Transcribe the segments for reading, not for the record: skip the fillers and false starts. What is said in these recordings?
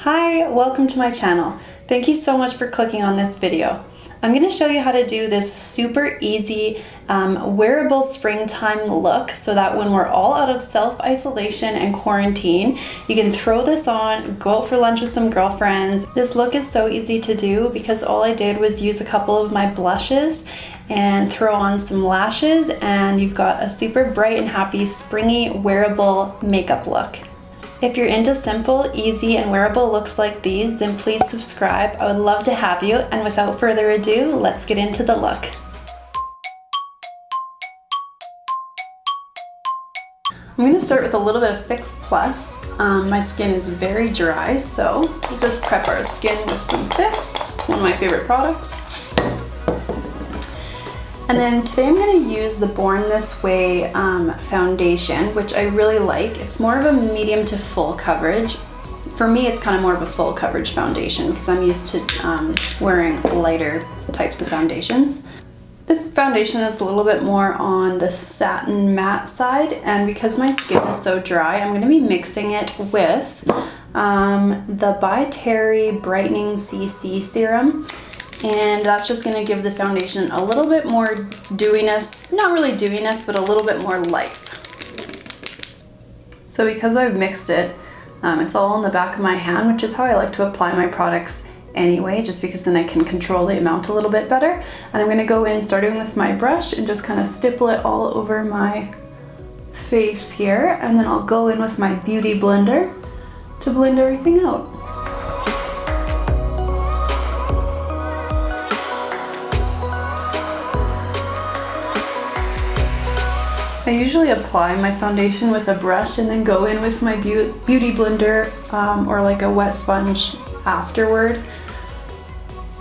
Hi, welcome to my channel. Thank you so much for clicking on this video. I'm going to show you how to do this super easy wearable springtime look so that when we're all out of self-isolation and quarantine, you can throw this on, go out for lunch with some girlfriends. This look is so easy to do because all I did was use a couple of my blushes and throw on some lashes, and you've got a super bright and happy springy wearable makeup look. If you're into simple, easy, and wearable looks like these, then please subscribe. I would love to have you, and without further ado, let's get into the look. I'm going to start with a little bit of Fix Plus. My skin is very dry, so we'll just prep our skin with some Fix. It's one of my favorite products. And then today I'm going to use the Born This Way foundation, which I really like. It's more of a medium to full coverage. For me, it's kind of more of a full coverage foundation because I'm used to wearing lighter types of foundations. This foundation is a little bit more on the satin matte side, and because my skin is so dry, I'm going to be mixing it with the by Tarte Brightening CC serum. And that's just going to give the foundation a little bit more dewiness, not really dewiness, but a little bit more life. So because I've mixed it, it's all on the back of my hand, which is how I like to apply my products anyway, just because then I can control the amount a little bit better. And I'm going to go in starting with my brush and just kind of stipple it all over my face here, and then I'll go in with my beauty blender to blend everything out. I usually apply my foundation with a brush and then go in with my beauty blender or like a wet sponge afterward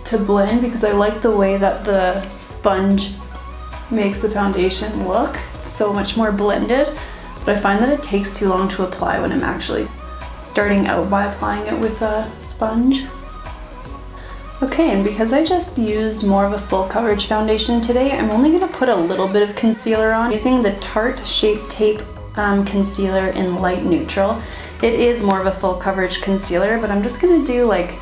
to blend, because I like the way that the sponge makes the foundation look so much more blended, but I find that it takes too long to apply when I'm actually starting out by applying it with a sponge. Okay, and because I just used more of a full coverage foundation today, I'm only going to put a little bit of concealer on using the Tarte Shape Tape concealer in light neutral. It is more of a full coverage concealer, but I'm just going to do like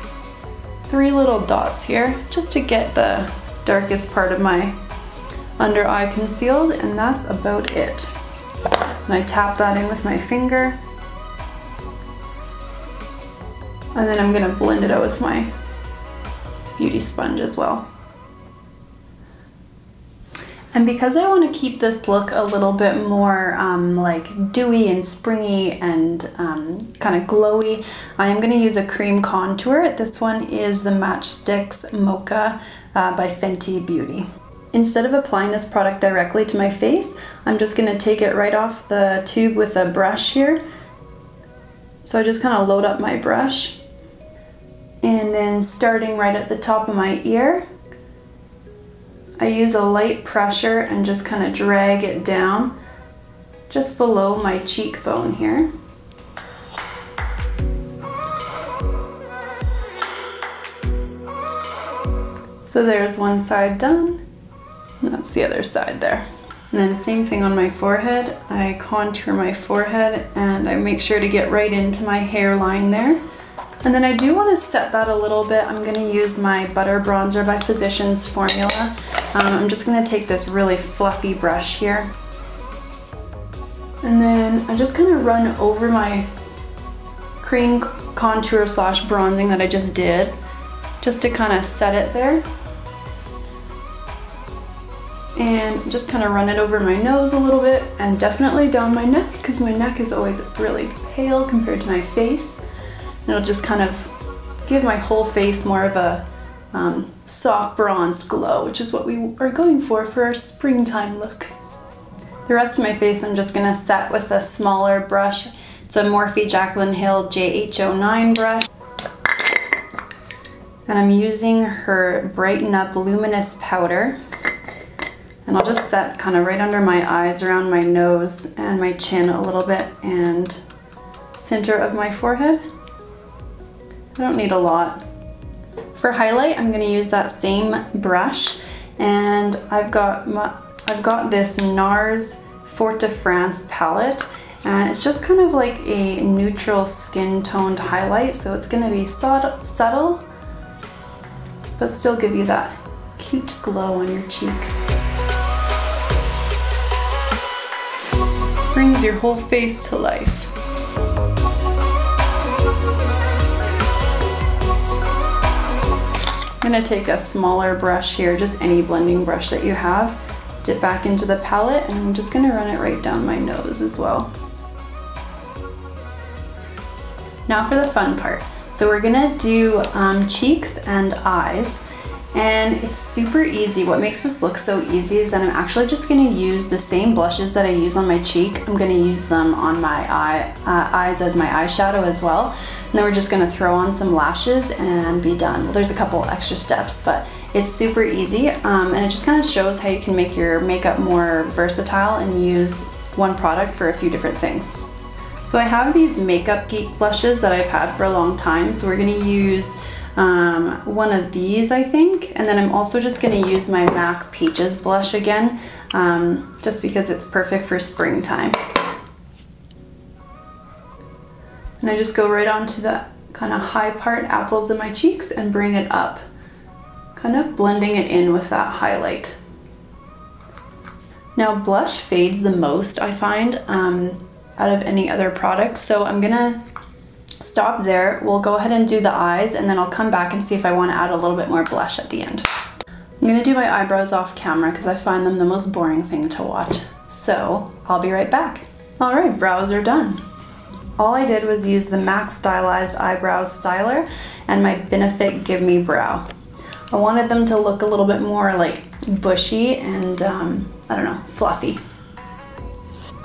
3 little dots here just to get the darkest part of my under eye concealed, and that's about it. And I tap that in with my finger, and then I'm going to blend it out with my beauty sponge as well. And because I want to keep this look a little bit more like dewy and springy and kind of glowy, I am going to use a cream contour. This one is the Matchsticks Mocha by Fenty Beauty. Instead of applying this product directly to my face, I'm just going to take it right off the tube with a brush here. So I just kind of load up my brush, and then starting right at the top of my ear, I use a light pressure and just kind of drag it down just below my cheekbone here. So there's one side done, and that's the other side there. And then same thing on my forehead. I contour my forehead and I make sure to get right into my hairline there. And then I do want to set that a little bit. I'm going to use my Butter Bronzer by Physicians Formula. I'm just going to take this really fluffy brush here. And then I just kind of run over my cream contour slash bronzing that I just did, just to kind of set it there. And just kind of run it over my nose a little bit, and definitely down my neck, because my neck is always really pale compared to my face. It'll just kind of give my whole face more of a soft bronzed glow, which is what we are going for our springtime look. The rest of my face I'm just going to set with a smaller brush. It's a Morphe Jaclyn Hill JH09 brush. And I'm using her Brighten Up Luminous Powder. And I'll just set kind of right under my eyes, around my nose and my chin a little bit, and center of my forehead. I don't need a lot. For highlight, I'm going to use that same brush, and I've got this NARS Fort de France palette, And it's just kind of like a neutral skin toned highlight, so it's gonna be subtle, but still give you that cute glow on your cheek. Brings your whole face to life. I'm gonna take a smaller brush here, just any blending brush that you have, dip back into the palette, and I'm just gonna run it right down my nose as well. Now for the fun part. So we're gonna do cheeks and eyes, and it's super easy. What makes this look so easy is that I'm actually just gonna use the same blushes that I use on my cheek. I'm gonna use them on my eyes as my eyeshadow as well. And then we're just gonna throw on some lashes and be done. Well, there's a couple extra steps, but it's super easy, and it just kind of shows how you can make your makeup more versatile and use one product for a few different things. So I have these Makeup Geek blushes that I've had for a long time. So we're gonna use one of these, I think. And then I'm also just gonna use my MAC Peaches blush again, just because it's perfect for springtime. And I just go right onto that kind of high part, apples in my cheeks, and bring it up, kind of blending it in with that highlight. Now blush fades the most, I find, out of any other product. So I'm gonna stop there. We'll go ahead and do the eyes, and then I'll come back and see if I want to add a little bit more blush at the end. I'm gonna do my eyebrows off camera because I find them the most boring thing to watch. So I'll be right back. All right, brows are done. All I did was use the MAC Stylized Eyebrow Styler and my Benefit Give Me Brow. I wanted them to look a little bit more like bushy and I don't know, fluffy.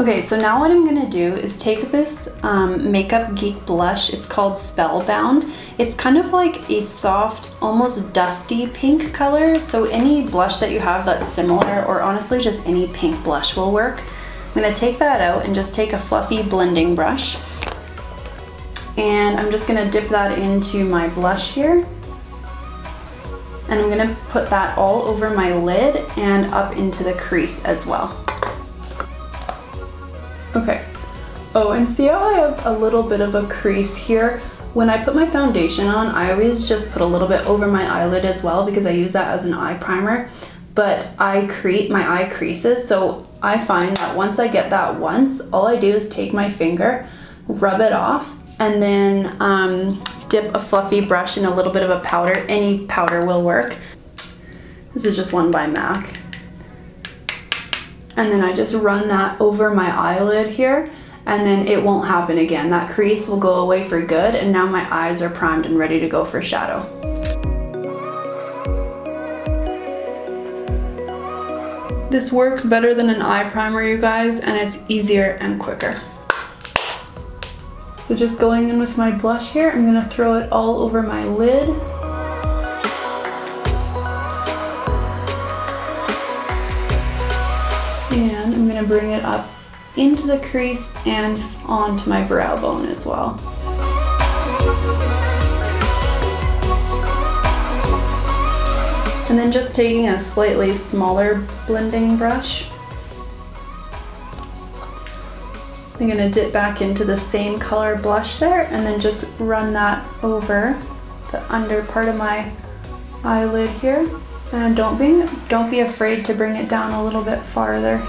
Okay, so now what I'm gonna do is take this Makeup Geek blush. It's called Spellbound. It's kind of like a soft, almost dusty pink color. So any blush that you have that's similar, or honestly just any pink blush will work. I'm gonna take that out and just take a fluffy blending brush. And I'm just gonna dip that into my blush here. And I'm gonna put that all over my lid and up into the crease as well. Okay. Oh, and see how I have a little bit of a crease here? When I put my foundation on, I always just put a little bit over my eyelid as well because I use that as an eye primer. But I create my eye creases, so I find that once I get that once, all I do is take my finger, rub it off, and then dip a fluffy brush in a little bit of a powder. Any powder will work. This is just one by MAC. And then I just run that over my eyelid here, and then it won't happen again. That crease will go away for good, and now my eyes are primed and ready to go for shadow. This works better than an eye primer, you guys, and it's easier and quicker. So just going in with my blush here, I'm gonna throw it all over my lid. And I'm gonna bring it up into the crease and onto my brow bone as well. And then just taking a slightly smaller blending brush, I'm gonna dip back into the same color blush there and then just run that over the under part of my eyelid here. And don't be afraid to bring it down a little bit farther.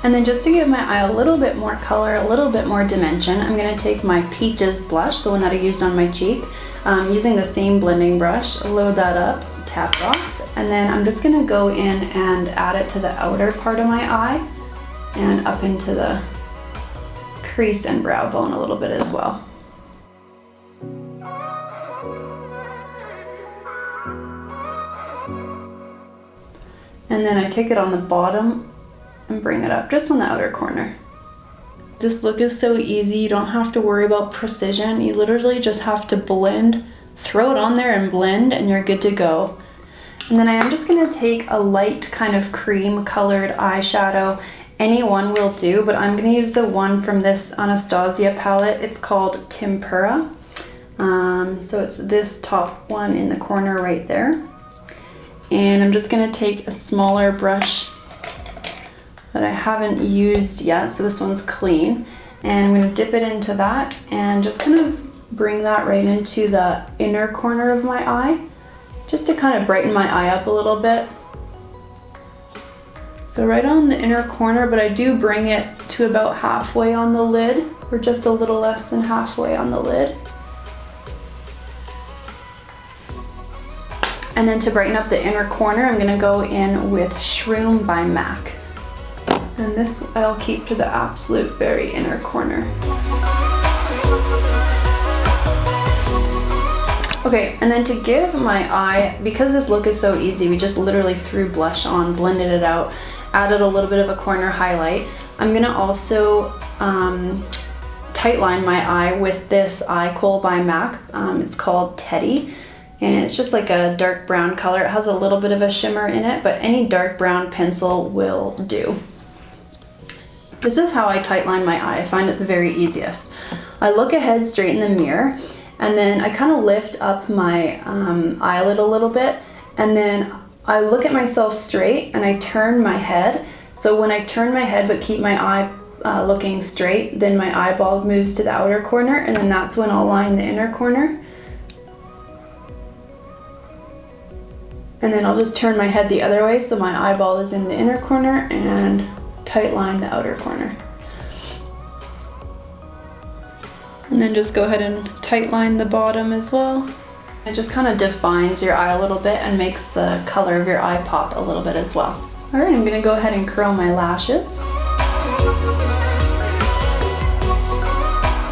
And then just to give my eye a little bit more color, a little bit more dimension, I'm gonna take my Peaches blush, the one that I used on my cheek, using the same blending brush, load that up, tap it off, and then I'm just gonna go in and add it to the outer part of my eye and up into the crease and brow bone a little bit as well. And then I take it on the bottom and bring it up just on the outer corner. This look is so easy. You don't have to worry about precision. You literally just have to blend, throw it on there and blend, and you're good to go. And then I am just gonna take a light kind of cream colored eyeshadow. Any one will do, but I'm gonna use the one from this Anastasia palette. It's called Tempera. So it's this top one in the corner right there. And I'm just gonna take a smaller brush that I haven't used yet, so this one's clean. And I'm gonna dip it into that and just kind of bring that right into the inner corner of my eye, just to kind of brighten my eye up a little bit. So right on the inner corner, but I do bring it to about halfway on the lid, or just a little less than halfway on the lid. And then to brighten up the inner corner, I'm gonna go in with Shroom by MAC. And this I'll keep to the absolute very inner corner. Okay, and then to give my eye, because this look is so easy, we just literally threw blush on, blended it out, added a little bit of a corner highlight. I'm gonna also tight line my eye with this eye kohl by MAC. It's called Teddy, and it's just like a dark brown color. It has a little bit of a shimmer in it, but any dark brown pencil will do. This is how I tight line my eye. I find it the very easiest. I look ahead straight in the mirror, and then I kind of lift up my eyelid a little bit, and then I look at myself straight and I turn my head. So when I turn my head but keep my eye looking straight, then my eyeball moves to the outer corner, and then that's when I'll line the inner corner. And then I'll just turn my head the other way so my eyeball is in the inner corner and tight line the outer corner. And then just go ahead and tight line the bottom as well. It just kind of defines your eye a little bit and makes the color of your eye pop a little bit as well. All right, I'm gonna go ahead and curl my lashes.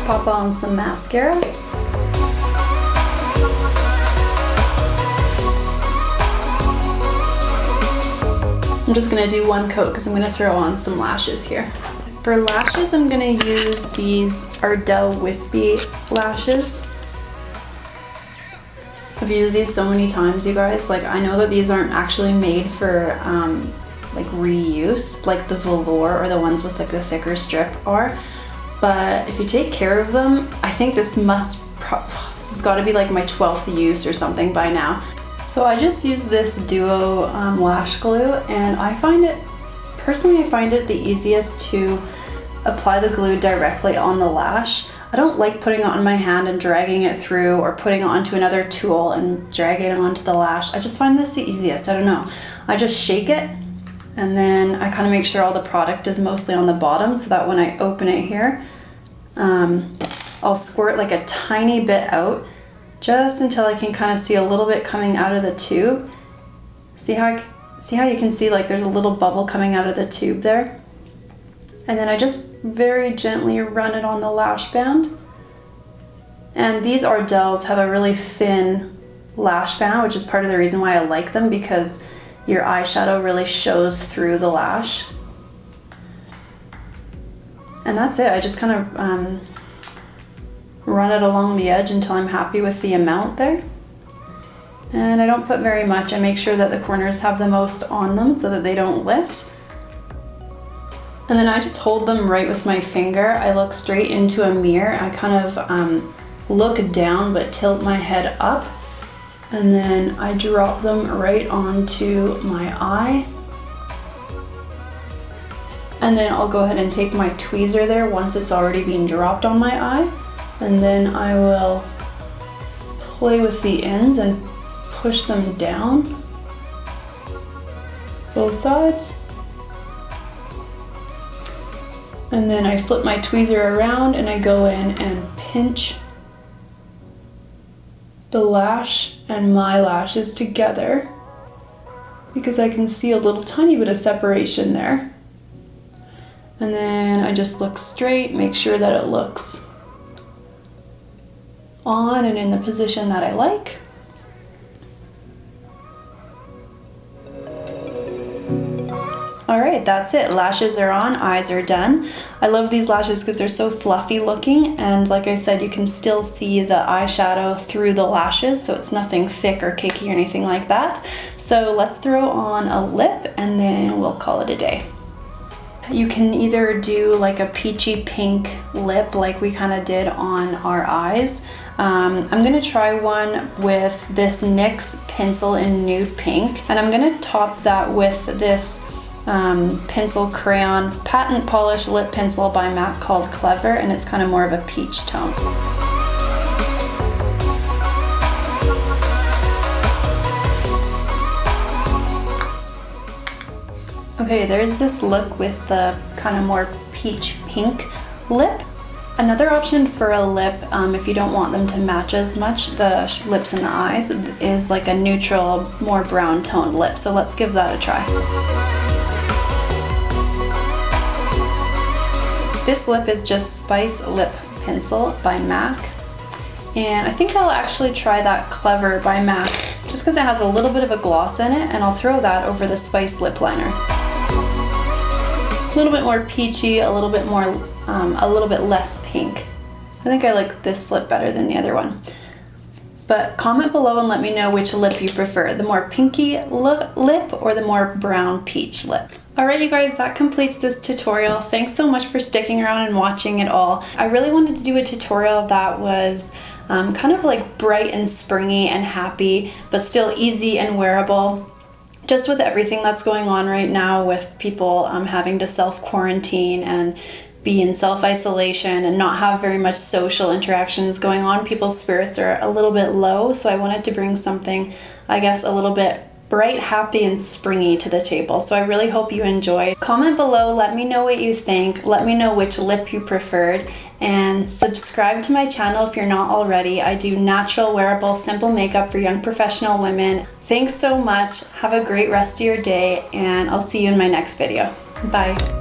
Pop on some mascara. I'm just gonna do one coat because I'm gonna throw on some lashes here. For lashes, I'm gonna use these Ardell Wispy lashes. I've used these so many times, you guys. Like, I know that these aren't actually made for like reuse, like the velour or the ones with like the thicker strip are. But if you take care of them, I think this has got to be like my 12th use or something by now. So I just use this Duo lash glue, and I find it, personally I find it the easiest to apply the glue directly on the lash. I don't like putting it on my hand and dragging it through, or putting it onto another tool and dragging it onto the lash. I just find this the easiest, I don't know. I just shake it, and then I kind of make sure all the product is mostly on the bottom, so that when I open it here, I'll squirt like a tiny bit out, just until I can kind of see a little bit coming out of the tube. See how you can see like there's a little bubble coming out of the tube there? And then I just very gently run it on the lash band. And these Ardells have a really thin lash band, which is part of the reason why I like them, because your eyeshadow really shows through the lash. And that's it. I just kind of run it along the edge until I'm happy with the amount there. And I don't put very much. I make sure that the corners have the most on them so that they don't lift. And then I just hold them right with my finger. I look straight into a mirror. I kind of look down but tilt my head up. And then I drop them right onto my eye. And then I'll go ahead and take my tweezer there once it's already been dropped on my eye. And then I will play with the ends and push them down, both sides. And then I flip my tweezer around and I go in and pinch the lash and my lashes together, because I can see a little tiny bit of separation there. And then I just look straight, make sure that it looks on and in the position that I like. Alright, that's it. Lashes are on, eyes are done. I love these lashes because they're so fluffy looking, and like I said, you can still see the eyeshadow through the lashes, so it's nothing thick or cakey or anything like that. So let's throw on a lip and then we'll call it a day. you can either do like a peachy pink lip like we kind of did on our eyes. I'm gonna try one with this NYX pencil in nude pink, and I'm gonna top that with this pencil crayon patent polish lip pencil by MAC called Clever, and it's kind of more of a peach tone. Okay, there's this look with the kind of more peach pink lip. Another option for a lip, if you don't want them to match as much, the lips and the eyes, is like a neutral, more brown toned lip. So let's give that a try. This lip is just Spice Lip Pencil by MAC. And I think I'll actually try that Clever by MAC just because it has a little bit of a gloss in it, and I'll throw that over the Spice Lip Liner. A little bit more peachy, a little bit less pink. I think I like this lip better than the other one. But comment below and let me know which lip you prefer, the more pinky lip or the more brown peach lip. Alright you guys, that completes this tutorial. Thanks so much for sticking around and watching it all. I really wanted to do a tutorial that was kind of like bright and springy and happy, but still easy and wearable. Just with everything that's going on right now with people having to self-quarantine and be in self-isolation and not have very much social interactions going on, people's spirits are a little bit low, so I wanted to bring something, I guess, a little bit bright, happy, and springy to the table. So I really hope you enjoyed. Comment below, let me know what you think, let me know which lip you preferred, and subscribe to my channel if you're not already. I do natural, wearable, simple makeup for young professional women. Thanks so much, have a great rest of your day, and I'll see you in my next video. Bye.